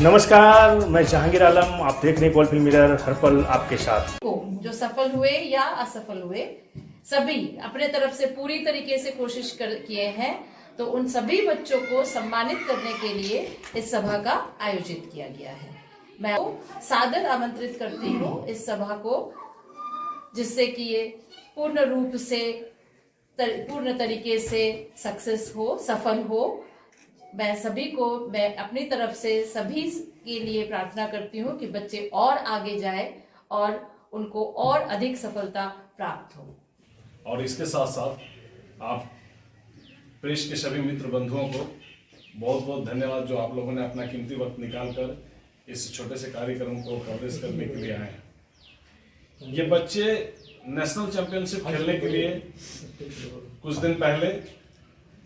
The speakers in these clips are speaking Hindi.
नमस्कार, मैं जहांगीर आलम। आप देख रहे हैं गोल्ड फिल्म मिरर, हर पल आपके साथ। जो सफल हुए या असफल हुए, सभी अपने तरफ से पूरी तरीके से कोशिश किए हैं, तो उन सभी बच्चों को सम्मानित करने के लिए इस सभा का आयोजित किया गया है। मैं सादर आमंत्रित करती हूँ इस सभा को, जिससे कि ये पूर्ण रूप से पूर्ण तरीके से सक्सेस हो, सफल हो। मैं अपनी तरफ से सभी के लिए प्रार्थना करती हूँ कि बच्चे और आगे जाए और उनको और अधिक सफलता प्राप्त हो। और इसके साथ साथ आप प्रेस के सभी मित्र बंधुओं को बहुत बहुत धन्यवाद, जो आप लोगों ने अपना कीमती वक्त निकालकर इस छोटे से कार्यक्रम को कवरेज करने के लिए आए हैं। ये बच्चे नेशनल चैंपियनशिप खेलने के लिए कुछ दिन पहले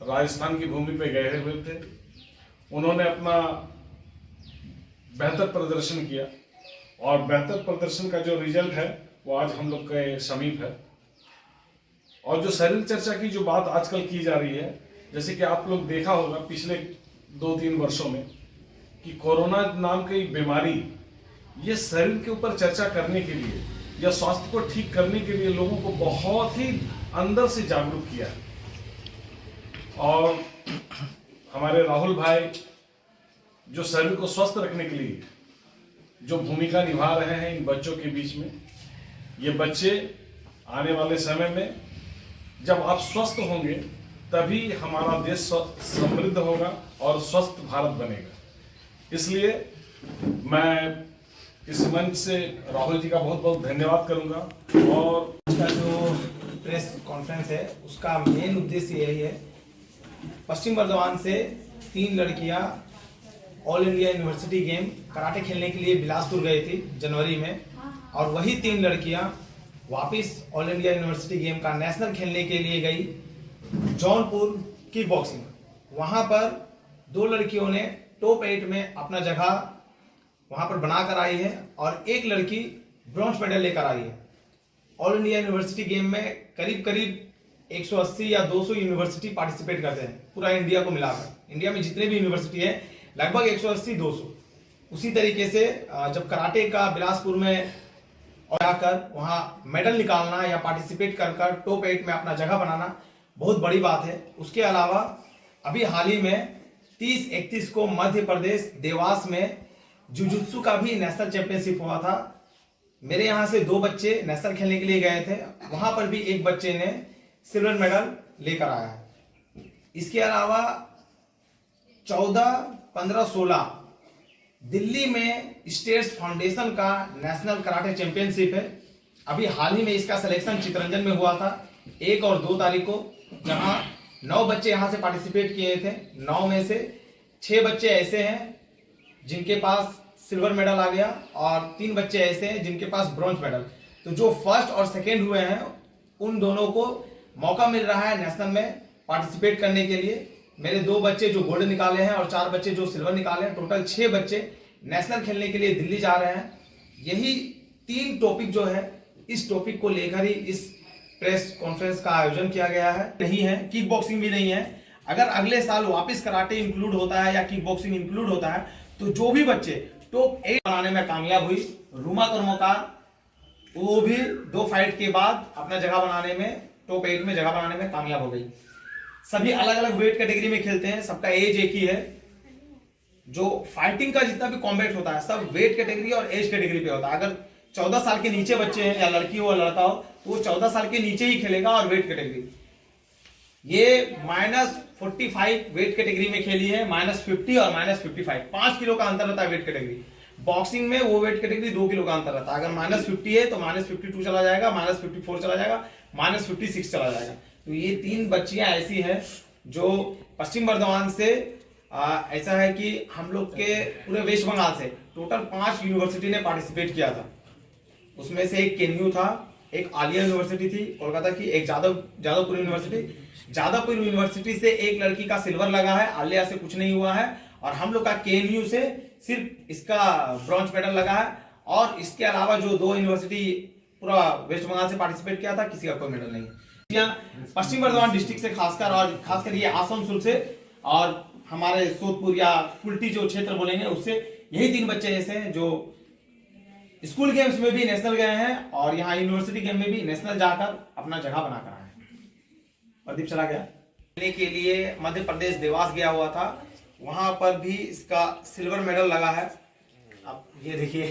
राजस्थान की भूमि पे गए हुए थे। उन्होंने अपना बेहतर प्रदर्शन किया और बेहतर प्रदर्शन का जो रिजल्ट है वो आज हम लोग के समीप है। और जो शरीर चर्चा की जो बात आजकल की जा रही है, जैसे कि आप लोग देखा होगा पिछले 2-3 वर्षों में कि कोरोना नाम की बीमारी, ये शरीर के ऊपर चर्चा करने के लिए या स्वास्थ्य को ठीक करने के लिए लोगों को बहुत ही अंदर से जागरूक किया है। और हमारे राहुल भाई जो शरीर को स्वस्थ रखने के लिए जो भूमिका निभा रहे हैं इन बच्चों के बीच में, ये बच्चे आने वाले समय में जब आप स्वस्थ होंगे तभी हमारा देश समृद्ध होगा और स्वस्थ भारत बनेगा। इसलिए मैं इस मंच से राहुल जी का बहुत बहुत धन्यवाद करूंगा। और का जो प्रेस कॉन्फ्रेंस है उसका मेन उद्देश्य यही है, पश्चिम बर्धमान से 3 लड़कियां all India university game karate खेलने के लिए बिलासपुर गई थी जनवरी में, और वही 3 लड़कियां वापस ऑल इंडिया यूनिवर्सिटी गेम का नेशनल खेलने के लिए गई जौनपुर किक बॉक्सिंग। वहां पर 2 लड़कियों ने टॉप 8 में अपना जगह वहां पर बनाकर आई है और एक लड़की ब्रॉन्ज मेडल लेकर आई है। ऑल इंडिया यूनिवर्सिटी गेम में करीब करीब 180 या 200 यूनिवर्सिटी पार्टिसिपेट करते हैं पूरा इंडिया को मिलाकर। इंडिया में जितने भी यूनिवर्सिटी है लगभग 180-200। उसी तरीके से जब कराटे का बिलासपुर में और आकर वहां मेडल निकालना या पार्टिसिपेट कर टॉप 8 में अपना जगह बनाना बहुत बड़ी बात है। उसके अलावा अभी हाल ही में 30-31 को मध्य प्रदेश देवास में जुजुत्सु का भी नेशनल चैंपियनशिप हुआ था। मेरे यहाँ से 2 बच्चे नेशनल खेलने के लिए गए थे, वहां पर भी एक बच्चे ने सिल्वर मेडल लेकर आया है। इसके अलावा 14, 15, 16 दिल्ली में स्टेट्स फाउंडेशन का नेशनल कराटे चैंपियनशिप है। अभी हाल ही में इसका सिलेक्शन चितरंजन में हुआ था 1 और 2 तारीख को, जहां 9 बच्चे यहां से पार्टिसिपेट किए थे। 9 में से 6 बच्चे ऐसे हैं जिनके पास सिल्वर मेडल आ गया और 3 बच्चे ऐसे हैं जिनके पास ब्रॉन्ज मेडल। तो जो फर्स्ट और सेकेंड हुए हैं उन दोनों को मौका मिल रहा है नेशनल में पार्टिसिपेट करने के लिए। मेरे 2 बच्चे जो गोल्ड निकाले हैं और 4 बच्चे जो सिल्वर निकाले हैं, टोटल 6 बच्चे नेशनल खेलने के लिए दिल्ली जा रहे हैं। यही 3 टॉपिक जो है, इस टॉपिक को लेकर ही इस प्रेस कॉन्फ्रेंस का आयोजन किया गया है। नहीं है, किक बॉक्सिंग भी नहीं है। अगर अगले साल वापस कराटे इंक्लूड होता है या किक बॉक्सिंग इंक्लूड होता है, तो जो भी बच्चे टॉप 8 बनाने में कामयाब हुई, रूमा कर्मकार वो भी 2 फाइट के बाद अपना जगह बनाने में, टॉप 8 में जगह बनाने में कामयाब हो गई। सभी अलग अलग वेट कैटेगरी में खेलते हैं, सबका एज एक ही है। जो फाइटिंग का जितना भी कॉम्बैट होता है सब वेट कैटेगरी और एज कैटेगरी पे होता है। अगर 14 साल के नीचे बच्चे हैं या लड़की हो या लड़का हो तो वो 14 साल के नीचे ही खेलेगा। और वेट कैटेगरी ये -45 वेट कैटेगरी में खेली है, -50 और -55, 5 किलो का अंतर होता है वेट कैटेगरी। बॉक्सिंग में वो वेट कैटेगरी 2 किलो का अंतर रहता है। अगर -50 है तो -52 चला जाएगा, -54 चला जाएगा, -56 चला जाएगा। तो ये 3 बच्चियां ऐसी हैं जो पश्चिम बर्धमान से ऐसा है कि हम लोग के पूरे वेस्ट बंगाल से टोटल 5 यूनिवर्सिटी ने पार्टिसिपेट किया था। उसमें से एक केन्यू था, एक आलिया यूनिवर्सिटी थी कोलकाता की, एक जादवपुर यूनिवर्सिटी। जादवपुर यूनिवर्सिटी से एक लड़की का सिल्वर लगा है, आलिया से कुछ नहीं हुआ है। और हम लोग का केएनयू से सिर्फ इसका ब्रॉन्ज मेडल लगा है। और इसके अलावा जो 2 यूनिवर्सिटी पूरा वेस्ट बंगाल से पार्टिसिपेट किया था, किसी का कोई मेडल नहीं है। पश्चिम बर्धमान डिस्ट्रिक्ट से खासकर ये आसनसोल से और हमारे सोदपुर या कुल्टी जो क्षेत्र बोलेंगे उससे यही 3 बच्चे ऐसे हैं जो स्कूल गेम्स में भी नेशनल गए हैं और यहाँ यूनिवर्सिटी गेम में भी नेशनल जाकर अपना जगह बनाकर आए हैं। प्रदीप चला गया खेलने के लिए मध्य प्रदेश देवास गया हुआ था, वहां पर भी इसका सिल्वर मेडल लगा है। अब ये देखिए,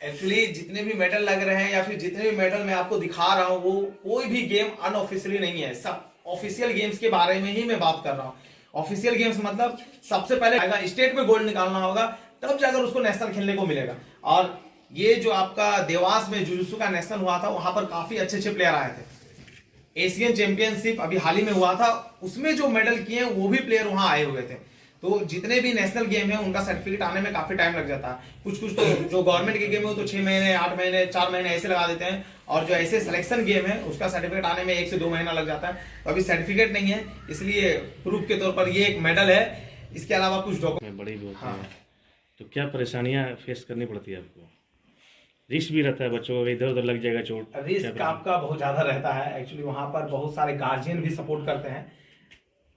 एक्चुअली जितने भी मेडल लग रहे हैं या फिर जितने भी मेडल मैं आपको दिखा रहा हूँ वो कोई भी गेम अनऑफिशियली नहीं है, सब ऑफिशियल गेम्स के बारे में ही मैं बात कर रहा हूँ। ऑफिशियल गेम्स मतलब सबसे पहले स्टेट में गोल्ड निकालना होगा, तब जाकर उसको नेशनल खेलने को मिलेगा। और ये जो आपका देवास में जुजुत्सु का नेशनल हुआ था, वहां पर काफी अच्छे अच्छे प्लेयर आए थे। एशियन चैंपियनशिप अभी हाल ही में हुआ था, उसमें जो मेडल किए वो भी प्लेयर वहां आए हुए थे। तो जितने भी नेशनल गेम है उनका सर्टिफिकेट आने में काफी टाइम लग जाता है। कुछ कुछ तो जो गवर्नमेंट के गेम है वो तो 6 महीने, 8 महीने, 4 महीने ऐसे लगा देते हैं, और जो ऐसे सिलेक्शन गेम है उसका सर्टिफिकेट आने में 1 से 2 महीना लग जाता है। तो अभी सर्टिफिकेट नहीं है, इसलिए प्रूफ के तौर पर ये एक मेडल है, इसके अलावा कुछ डॉक्यूमेंट बड़ी होती है। तो क्या परेशानियां फेस करनी पड़ती है आपको? रिस्क भी रहता है बच्चों को, इधर उधर लग जाएगा चोट? रिस्क आपका बहुत ज्यादा रहता है। एक्चुअली वहां पर बहुत सारे गार्जियन भी सपोर्ट करते हैं,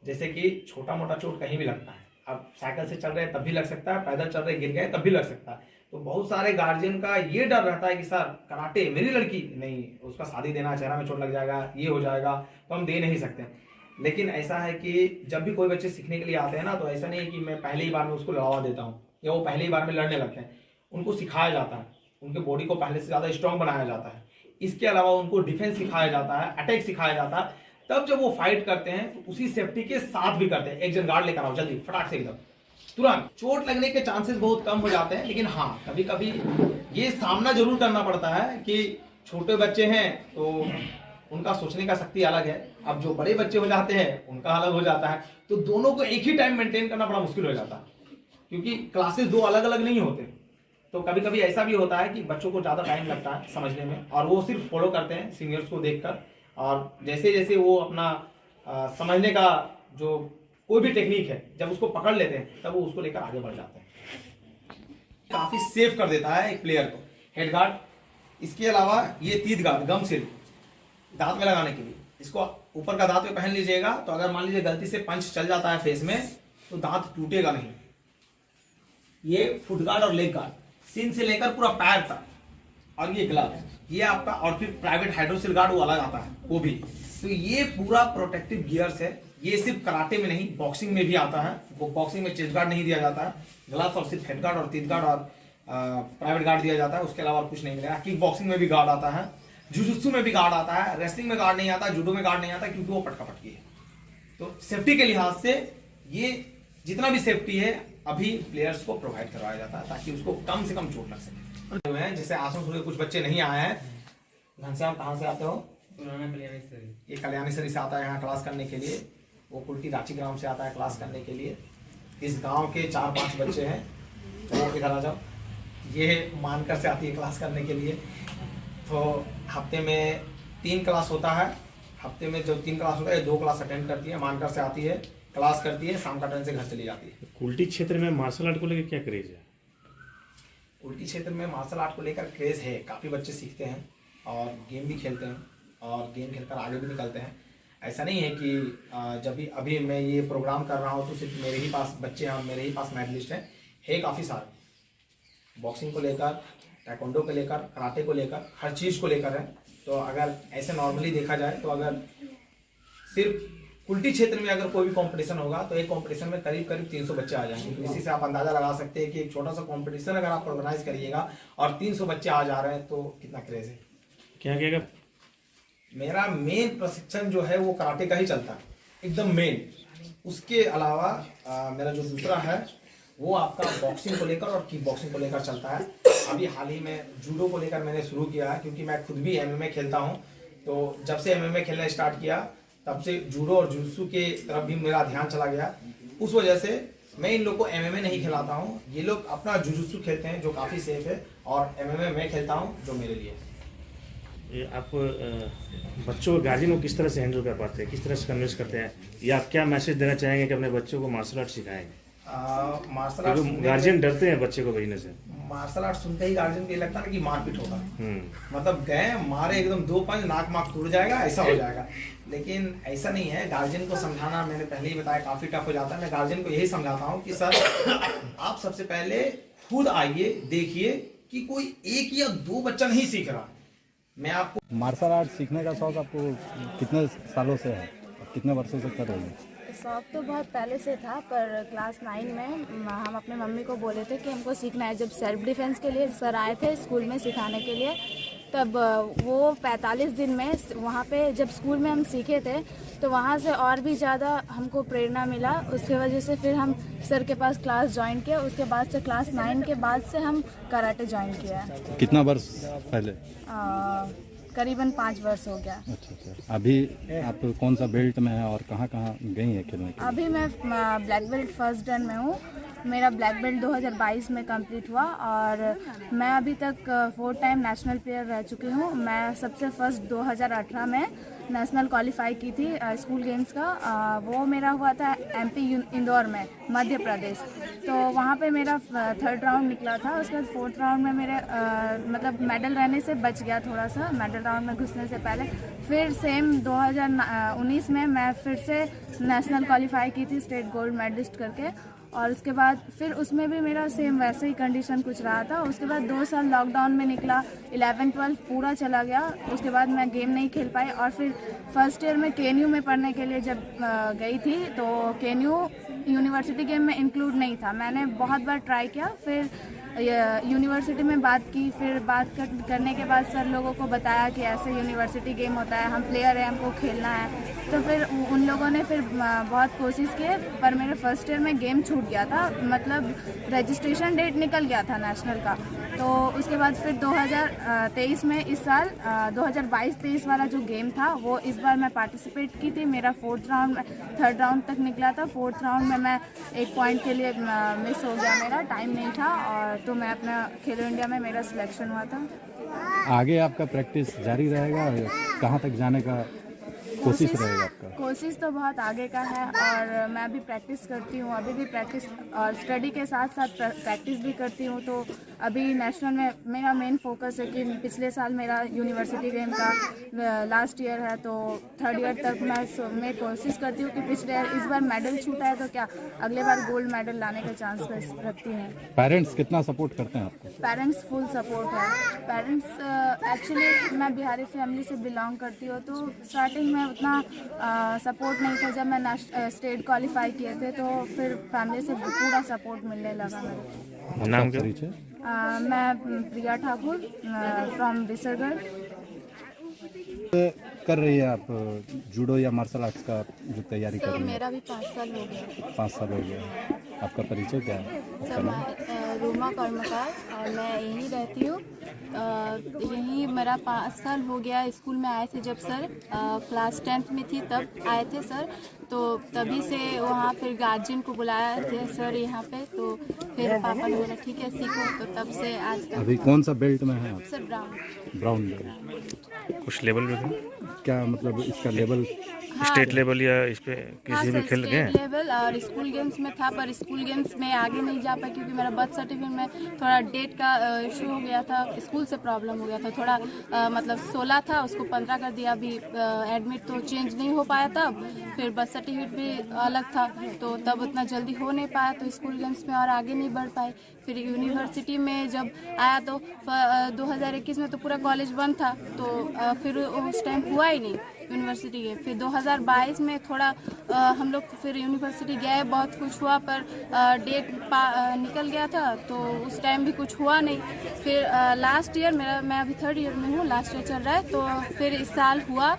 जैसे कि छोटा मोटा चोट कहीं भी लगता है। अब साइकिल से चल रहे हैं तब भी लग सकता है, पैदल चल रहे गिर गए तब भी लग सकता है। तो बहुत सारे गार्जियन का ये डर रहता है कि सर कराटे मेरी लड़की नहीं, उसका शादी देना, चेहरा में चोट लग जाएगा, ये हो जाएगा, तो हम दे नहीं सकते। लेकिन ऐसा है कि जब भी कोई बच्चे सीखने के लिए आते हैं ना, तो ऐसा नहीं है कि मैं पहली ही बार में उसको लड़वा देता हूँ या वो पहली बार में लड़ने लगते हैं। उनको सिखाया जाता है, उनके बॉडी को पहले से ज्यादा स्ट्रांग बनाया जाता है। इसके अलावा उनको डिफेंस सिखाया जाता है, अटैक सिखाया जाता है। तब जब वो फाइट करते हैं तो उसी सेफ्टी के साथ भी करते हैं। एक जन गार्ड लेकर आओ जल्दी, फटाक से एकदम तुरंत। चोट लगने के चांसेस बहुत कम हो जाते हैं, लेकिन हाँ कभी कभी ये सामना जरूर करना पड़ता है कि छोटे बच्चे हैं तो उनका सोचने का शक्ति अलग है, अब जो बड़े बच्चे हो जाते हैं उनका अलग हो जाता है। तो दोनों को एक ही टाइम मेंटेन करना बड़ा मुश्किल हो जाता है, क्योंकि क्लासेस 2 अलग अलग नहीं होते। तो कभी कभी ऐसा भी होता है कि बच्चों को ज्यादा टाइम लगता है समझने में, और वो सिर्फ फॉलो करते हैं सीनियर्स को देखकर, और जैसे जैसे वो अपना समझने का जो कोई भी टेक्निक है जब उसको पकड़ लेते हैं तब वो उसको लेकर आगे बढ़ जाते हैं। काफी सेफ कर देता है एक प्लेयर को हेड गार्ड। इसके अलावा ये तीत गार्ड, गम सील दांत में लगाने के लिए, इसको ऊपर का दांत में पहन लीजिएगा तो अगर मान लीजिए गलती से पंच चल जाता है फेस में तो दांत टूटेगा नहीं। ये फुट गार्ड और लेग गार्ड, सीन से लेकर पूरा पैर तक, और ये ग्लव ये आपका, और फिर प्राइवेट हाइड्रोसिल गार्ड वो अलग आता है वो भी। तो ये पूरा प्रोटेक्टिव गियर्स है। ये सिर्फ कराटे में नहीं, बॉक्सिंग में भी आता है। वो बॉक्सिंग में चेस्ट गार्ड नहीं दिया जाता है, ग्लव्स और सिर्फ हेड गार्ड और तीत गार्ड और प्राइवेट गार्ड दिया जाता है, उसके अलावा और कुछ नहीं मिलेगा। किक बॉक्सिंग में भी गार्ड आता है, जुजुत्सु में भी गार्ड आता है, रेसलिंग में गार्ड नहीं आता, जूडो में गार्ड नहीं आता, क्योंकि वो पटका पटकी है। तो सेफ्टी के लिहाज से ये जितना भी सेफ्टी है अभी प्लेयर्स को प्रोवाइड करवाया जाता है, ताकि उसको कम से कम चोट लग सके। जैसे आसनसोल के कुछ बच्चे नहीं आए हैं। घनश्याम कहाँ से आते हो? ये कल्याणी सरी से आता है यहाँ क्लास करने के लिए। वो कुल्टी रांची ग्राम से आता है क्लास करने के लिए। इस गांव के 4-5 बच्चे हैं। तो इधर आ जाओ। ये मानकर से आती है क्लास करने के लिए। तो हफ्ते में 3 क्लास होता है। हफ्ते में जो 3 क्लास होता है 2 क्लास अटेंड करती है, मानकर से आती है, क्लास करती है, शाम का टाइम से घर चली जाती है। कुल्टी क्षेत्र में मार्शल आर्ट को लेकर क्या क्रेज है? कुल्टी क्षेत्र में मार्शल आर्ट को लेकर क्रेज है, काफ़ी बच्चे सीखते हैं और गेम भी खेलते हैं, और गेम खेलकर आगे भी निकलते हैं। ऐसा नहीं है कि जब भी अभी मैं ये प्रोग्राम कर रहा हूँ तो सिर्फ मेरे ही पास बच्चे हैं, मेरे ही पास मेडलिस्ट है काफ़ी सारे। बॉक्सिंग को लेकर, टाइकोंडो को लेकर, कराटे को लेकर, हर चीज़ को लेकर है। तो अगर ऐसे नॉर्मली देखा जाए तो अगर सिर्फ कुल्टी क्षेत्र में अगर कोई भी कंपटीशन होगा तो एक कंपटीशन में करीब 300 बच्चे आ जाएंगे। तो इसी से आप अंदाजा लगा सकते हैं कि एक छोटा सा कंपटीशन अगर आप ऑर्गेनाइज करिएगा और 300 बच्चे आ जा रहे हैं तो कितना क्रेज है। क्या क्या मेरा मेन प्रशिक्षण जो है वो कराटे का ही चलता है, एकदम मेन। उसके अलावा मेरा जो दूसरा है वो आपका बॉक्सिंग को लेकर और किक बॉक्सिंग को लेकर चलता है। अभी हाल ही में जूडो को लेकर मैंने शुरू किया है, क्योंकि मैं खुद भी MMA खेलता हूँ। तो जब से MMA खेलना स्टार्ट किया तब से जूडो और जुजुत्सु के तरफ भी मेरा ध्यान चला गया। उस वजह से मैं इन लोग को MMA नहीं खिलाता हूँ, ये लोग अपना जुजुत्सु खेलते हैं जो काफ़ी सेफ है, और MMA मैं खेलता हूँ जो मेरे लिए। ये आप बच्चों को, गार्जियन को किस तरह से हैंडल कर पाते हैं, किस तरह से कन्विंस करते हैं, या आप क्या मैसेज देना चाहेंगे कि अपने बच्चों को मार्शल आर्ट सिखाएंगे? मार्शल आर्ट गार्जियन डरते हैं बच्चे को भेजने से। मार्शल आर्ट सुनते ही गार्जियन को ये लगता है ना कि मारपीट होगा, हम्म। मतलब गए मारे एकदम 2 पंच नाक माक टूट जाएगा, ऐसा हो जाएगा। लेकिन ऐसा नहीं है। गार्जियन को समझाना, मैंने पहले ही बताया, काफी टफ हो जाता है। मैं गार्जियन को यही समझाता हूँ कि सर आप सबसे पहले खुद आइए, देखिए कि कोई 1 या 2 बच्चा नहीं सीख रहा। मैं आपको मार्शल आर्ट सीखने का शौक आपको कितने सालों से है, कितने वर्षों से कर रहे हैं? शौक तो बहुत पहले से था, पर क्लास 9 में हम अपने मम्मी को बोले थे कि हमको सीखना है। जब सेल्फ डिफेंस के लिए सर आए थे स्कूल में सिखाने के लिए, तब वो 45 दिन में वहाँ पे जब स्कूल में हम सीखे थे तो वहाँ से और भी ज़्यादा हमको प्रेरणा मिला। उसके वजह से फिर हम सर के पास क्लास ज्वाइन किया। उसके बाद से क्लास 9 के बाद से हम कराटे ज्वाइन किया है। कितना वर्ष पहले? करीबन 5 वर्ष हो गया। अच्छा। अभी आप कौन सा बेल्ट में है और कहाँ कहाँ गई है खेलने के लिए? अभी मैं ब्लैक बेल्ट फर्स्ट डन में हूँ। मेरा ब्लैक बेल्ट 2022 में कंप्लीट हुआ और मैं अभी तक 4 टाइम नेशनल प्लेयर रह चुकी हूँ। मैं सबसे फर्स्ट 2018 में नेशनल क्वालिफाई की थी स्कूल गेम्स का। वो मेरा हुआ था MP इंदौर में, मध्य प्रदेश। तो वहाँ पे मेरा 3rd राउंड निकला था। उसके बाद 4th राउंड में मेरे मतलब मेडल रहने से बच गया थोड़ा सा, मेडल राउंड में घुसने से पहले। फिर सेम 2019 में मैं फिर से नेशनल क्वालिफाई की थी स्टेट गोल्ड मेडलिस्ट करके। और उसके बाद फिर उसमें भी मेरा सेम वैसे ही कंडीशन कुछ रहा था। उसके बाद 2 साल लॉकडाउन में निकला, 11-12 पूरा चला गया। उसके बाद मैं गेम नहीं खेल पाई और फिर फर्स्ट ईयर में KNU में पढ़ने के लिए जब गई थी तो KNU यूनिवर्सिटी गेम में इंक्लूड नहीं था। मैंने बहुत बार ट्राई किया, फिर यूनिवर्सिटी में बात की। फिर बात करने के बाद सर लोगों को बताया कि ऐसे यूनिवर्सिटी गेम होता है, हम प्लेयर हैं, हमको खेलना है। तो फिर उन लोगों ने फिर बहुत कोशिश किए, पर मेरे फर्स्ट ईयर में गेम छूट गया था। मतलब रजिस्ट्रेशन डेट निकल गया था नेशनल का। तो उसके बाद फिर 2023 में, इस साल 2022-23 वाला जो गेम था वो इस बार मैं पार्टिसिपेट की थी। मेरा 3rd राउंड तक निकला था। 4th राउंड में मैं 1 पॉइंट के लिए मिस हो गया, मेरा टाइम नहीं था। और तो मैं अपना खेलो इंडिया में मेरा सिलेक्शन हुआ था। आगे आपका प्रैक्टिस जारी रहेगा? कहाँ तक जाने का कोशिश रहेगा आपका? कोशिश तो बहुत आगे का है और मैं अभी प्रैक्टिस करती हूँ। अभी भी प्रैक्टिस और स्टडी के साथ साथ प्रैक्टिस भी करती हूँ। तो अभी नेशनल में मेरा मेन फोकस है कि पिछले साल मेरा यूनिवर्सिटी गेम का लास्ट ईयर है, तो 3rd ईयर तक मैं कोशिश करती हूँ कि पिछले ईयर इस बार मेडल छूटा है तो क्या अगले बार गोल्ड मेडल लाने का चांस रखती हैं। पेरेंट्स कितना सपोर्ट करते हैं आपको? पेरेंट्स फुल सपोर्ट है। पेरेंट्स एक्चुअली मैं बिहारी फैमिली से बिलोंग करती हूँ, तो स्टार्टिंग में उतना सपोर्ट नहीं था। जब मैं स्टेट क्वालिफाई किए थे तो फिर फैमिली से पूरा सपोर्ट मिलने लगा मेरे। नाम क्या? मैं प्रिया ठाकुर फ्रॉम बिसरगढ़। कर रही है आप जूडो या मार्शल आर्ट्स का जो तैयारी कर सर रही है? मेरा भी 5 साल हो गया। 5 साल हो गया। आपका परिचय क्या है? सर मैं रूमा कर्मकार और मैं यहीं रहती हूँ। यहीं मेरा 5 साल हो गया। स्कूल में आए थे जब सर, क्लास 10th में थी तब आए थे सर। तो तभी से वहाँ फिर गार्जियन को बुलाया थे सर यहाँ पे। तो फिर पापा ने बोला ठीक है सीखो, तो तब से आज तक। अभी कौन सा बेल्ट में है आप? Sir brown. Brown belt. कुछ लेवल भी है? क्या मतलब इसका लेवल? स्टेट लेवल या इस पे हाँ किसी भी सर, खेल गए? स्टेट लेवल और स्कूल गेम्स में था, पर स्कूल गेम्स में आगे नहीं जा पाई क्योंकि मेरा बर्थ सर्टिफिकेट में थोड़ा डेट का इशू हो गया था। स्कूल से प्रॉब्लम हो गया था थोड़ा। मतलब 16 था, उसको 15 कर दिया। अभी एडमिट तो चेंज नहीं हो पाया तब। फिर बर्थ सर्टिफिकेट भी अलग था, तो तब उतना जल्दी हो नहीं पाया, तो स्कूल गेम्स में और आगे नहीं बढ़ पाए। फिर यूनिवर्सिटी में जब आया तो 2021 में तो पूरा कॉलेज बंद था, तो फिर उस टाइम हुआ ही नहीं यूनिवर्सिटी के। फिर 2022 में थोड़ा हम लोग फिर यूनिवर्सिटी गए, बहुत कुछ हुआ, पर डेट निकल गया था, तो उस टाइम भी कुछ हुआ नहीं। फिर लास्ट ईयर मैं अभी 3rd ईयर में हूँ, लास्ट ईयर चल रहा है, तो फिर इस साल हुआ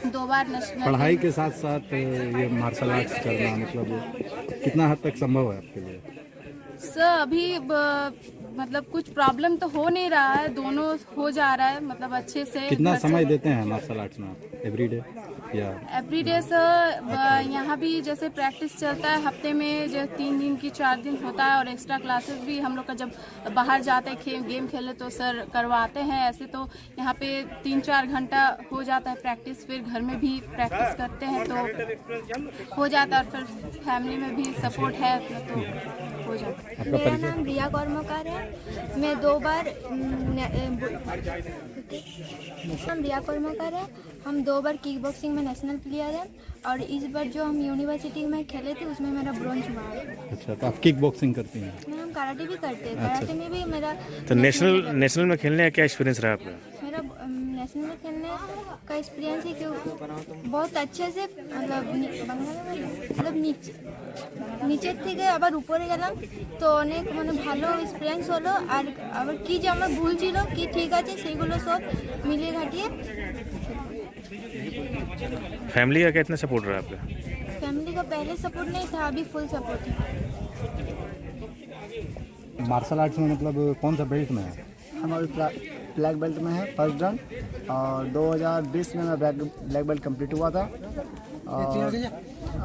2 बार नेशनल। पढ़ाई के साथ साथ ये मार्शल आर्ट्स करना मतलब कितना हद तक संभव है आपके लिए? सर अभी मतलब कुछ प्रॉब्लम तो हो नहीं रहा है, दोनों हो जा रहा है मतलब अच्छे से। कितना समय देते हैं मार्शल आर्ट्स में आप? एवरीडे या? एवरीडे सर यहाँ भी जैसे प्रैक्टिस चलता है, हफ्ते में जो 3 दिन की 4 दिन होता है, और एक्स्ट्रा क्लासेस भी हम लोग का जब बाहर जाते हैं गेम खेलने तो सर करवाते हैं। ऐसे तो यहाँ पे 3-4 घंटा हो जाता है प्रैक्टिस, फिर घर में भी प्रैक्टिस करते हैं तो हो जाता है, और फिर फैमिली में भी सपोर्ट है तो हो जाए। आपका मेरा परिचय? नाम रिया कर्मकार है। मैं 2 बार नाम रिया कर्मकार है। हम 2 बार किक बॉक्सिंग में नेशनल प्लेयर हैं और इस बार जो हम यूनिवर्सिटी में खेले थे उसमें मेरा ब्रॉन्ज हुआ है। अच्छा, तो आप किक बॉक्सिंग करती हैं? मैं हम कराटे भी करते हैं। कराटे में भी मेरा तो नेशनल में खेलने का क्या एक्सपीरियंस रहा आपका? मेरा नेशनल में खेलने का एक्सपीरियंस है कि बहुत अच्छे से मतलब নিচের থেকে আবার উপরে গেলাম তো অনেক মানে ভালো এক্সপিরিয়েন্স হলো। আর আবার কি যে আমার ভুল ছিল কি ঠিক আছে সেগুলো সব মিলিয়ে ঘাটিয়ে फैमिली का कितना सपोर्ट रहा आपका? फैमिली का पहले सपोर्ट नहीं था, अभी फुल सपोर्ट है। मार्शल आर्ट्स में मतलब कौन सा बेल्ट में है? हम अभी ब्लैक बेल्ट में है, फर्स्ट डन। और 2020 में मेरा ब्लैक बेल्ट कंप्लीट हुआ था।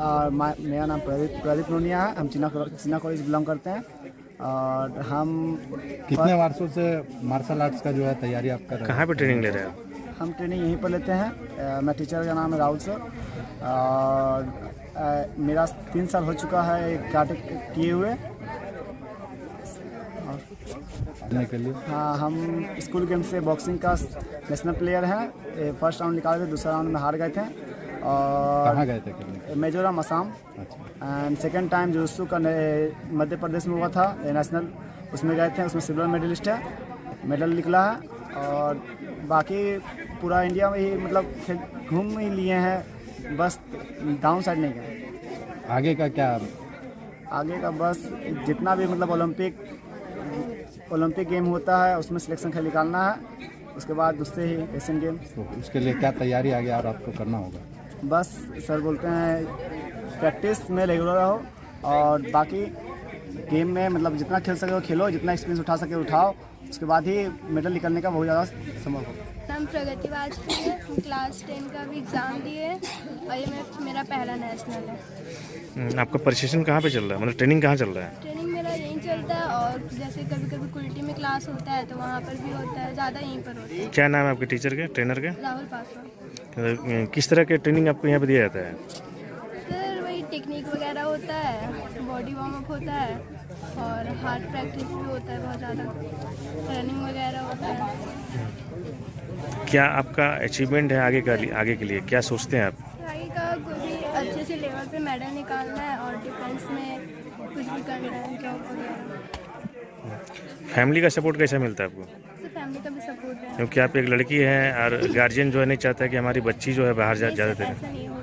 और मेरा नाम प्रदीप नोनिया है। हम चीना कॉलेज बिलोंग करते हैं। और हम कितने वर्षों से मार्शल आर्ट्स का जो है तैयारी आप कर रहे हैं? कहाँ पे ट्रेनिंग ले रहे हैं? हम ट्रेनिंग यहीं पर लेते हैं। मैं टीचर का नाम है राहुल सर। और मेरा 3 साल हो चुका है कराटे किए हुए। के लिए हाँ, हम स्कूल गेम से बॉक्सिंग का नेशनल प्लेयर हैं। फर्स्ट राउंड निकाले थे, दूसरा राउंड में हार गए थे। और कहाँ गए थे खेलने? मिजोरम, असम। अच्छा, एंड सेकेंड टाइम जुजुत्सु का मध्य प्रदेश में हुआ था नेशनल, उसमें गए थे। उसमें सिल्वर मेडलिस्ट है, मेडल निकला है। और बाकी पूरा इंडिया में ही मतलब घूम ही लिए हैं, बस डाउन साइड नहीं गए। आगे का क्या? आगे का बस जितना भी मतलब ओलंपिक गेम होता है उसमें सिलेक्शन खाली निकालना है। उसके बाद दूसरे ही एशियन गेम्स। तो उसके लिए क्या तैयारी आगे और आपको करना होगा? बस सर बोलते हैं प्रैक्टिस में रेगुलर रहो और बाकी गेम में मतलब जितना खेल सके वो खेलो, जितना एक्सपीरियंस उठा सके उठाओ। उसके बाद ही मेडल निकलने का बहुत ज़्यादा संभव हो। नाम प्रगति वाजपेयी है। क्लास 10 का भी एग्ज़ाम दिए और ये मेरा पहला नेशनल है। आपका प्रशिक्षण कहाँ पे चल रहा है, मतलब ट्रेनिंग कहाँ चल रहा है? ट्रेनिंग मेरा यहीं चलता है और जैसे कभी कभी कुल्टी में क्लास होता है तो वहाँ पर भी होता है, ज़्यादा यहीं पर होता है। क्या नाम है आपके टीचर के, ट्रेनर के? राहुल पासवान। किस तरह के ट्रेनिंग आपको यहाँ पे दिया जाता है? सर वही टेक्निक वगैरह होता है, बॉडी वार्म अप होता है और हार्ट प्रैक्टिस भी होता है, बहुत ज़्यादा रनिंग वगैरह होता है। क्या आपका अचीवमेंट है आगे के लिए, क्या सोचते हैं आप? आगे का कोई भी अच्छे से लेवल पे मेडल निकालना है और डिफेंस में कुछ भी करना है, जॉब वगैरह। फैमिली का सपोर्ट कैसा मिलता है आपको? तो फैमिली का भी सपोर्ट है। क्योंकि आप एक लड़की हैं और गार्जियन जो है नहीं चाहता है कि हमारी बच्ची जो है बाहर ज़्यादा ऐसा नहीं हो